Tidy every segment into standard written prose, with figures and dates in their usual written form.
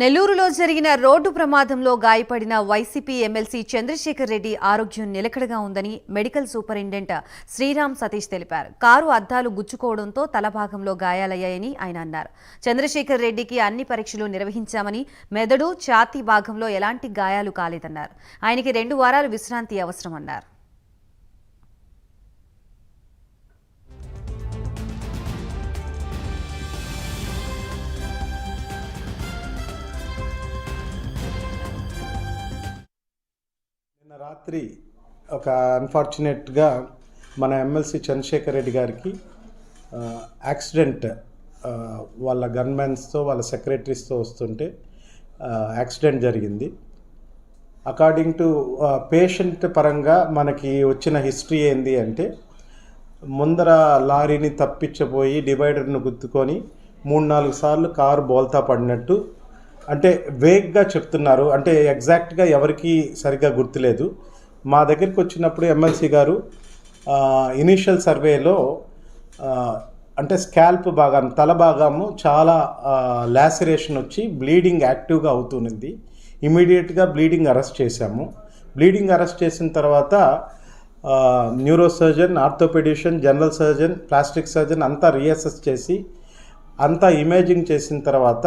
నెల్లూరులో జరిగిన రోడ్డు ప్రమాదంలో గాయపడిన వైసీపీ ఎమ్మెల్సీ చంద్రశేఖర్ రెడ్డి ఆరోగ్యం నిలకడగా ఉందని మెడికల్ సూపరింటెండెంట్ శ్రీరామ్ సతీష్ తెలిపారు. కారు అద్దాలు గుచ్చుకోవడంతో తల భాగంలో గాయాలయ్యాయని ఆయన అన్నారు. చంద్రశేఖర్ రెడ్డికి అన్ని పరీక్షలు నిర్వహించామని, మెదడు, ఛాతీ భాగంలో ఎలాంటి గాయాలు కాలేదన్నారు. ఆయనకి 2 వారాలు విశ్రాంతి అవసరమన్నారు. రాత్రి ఒక అన్ఫార్చునేట్గా మన ఎమ్మెల్సీ చంద్రశేఖర్ రెడ్డి గారికి యాక్సిడెంట్ వాళ్ళ గన్మెన్స్తో వాళ్ళ సెక్రటరీస్తో వస్తుంటే యాక్సిడెంట్ జరిగింది. అకార్డింగ్ టు పేషెంట్ పరంగా మనకి వచ్చిన హిస్టరీ ఏంది అంటే, ముందర లారీని తప్పించబోయి డివైడర్ను గుద్దుకొని 3-4 సార్లు కారు బోల్తా పడినట్టు అంటే వేగ్గా చెప్తున్నారు. అంటే ఎగ్జాక్ట్గా ఎవరికి సరిగ్గా గుర్తులేదు. మా దగ్గరికి వచ్చినప్పుడు ఎమ్మెల్సీ గారు ఇనీషియల్ సర్వేలో అంటే స్కాల్ప్ భాగం, తల భాగము చాలా లాసిరేషన్ వచ్చి బ్లీడింగ్ యాక్టివ్గా అవుతున్నది. ఇమీడియట్గా బ్లీడింగ్ అరెస్ట్ చేశాము. బ్లీడింగ్ అరెస్ట్ చేసిన తర్వాత neuro surgeon, orthopaedician, general surgeon, plastic surgeon అంతా రీఅసెస్ చేసి అంతా ఇమేజింగ్ చేసిన తర్వాత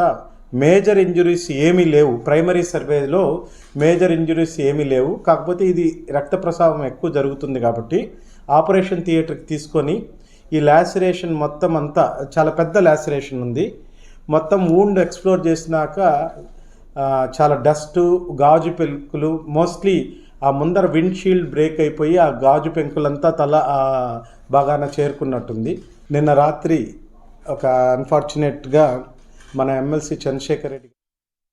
మేజర్ ఇంజురీస్ ఏమీ లేవు. ప్రైమరీ సర్వేలో మేజర్ ఇంజురీస్ ఏమీ లేవు. కాకపోతే ఇది రక్త ప్రసారం ఎక్కువ జరుగుతుంది కాబట్టి ఆపరేషన్ థియేటర్కి తీసుకొని ఈ లాసిరేషన్ మొత్తం అంతా చాలా పెద్ద లాసిరేషన్ ఉంది. మొత్తం వూండ్ ఎక్స్ప్లోర్ చేసినాక చాలా డస్టు, గాజు పెంకులు, మోస్ట్లీ ఆ ముందర విండ్షీల్డ్ బ్రేక్ అయిపోయి ఆ గాజు పెంకులంతా తల బాగానే చేరుకున్నట్టుంది. నిన్న రాత్రి ఒక అన్ఫార్చునేట్గా మన ఎమ్మెల్సీ చంద్రశేఖర్ రెడ్డి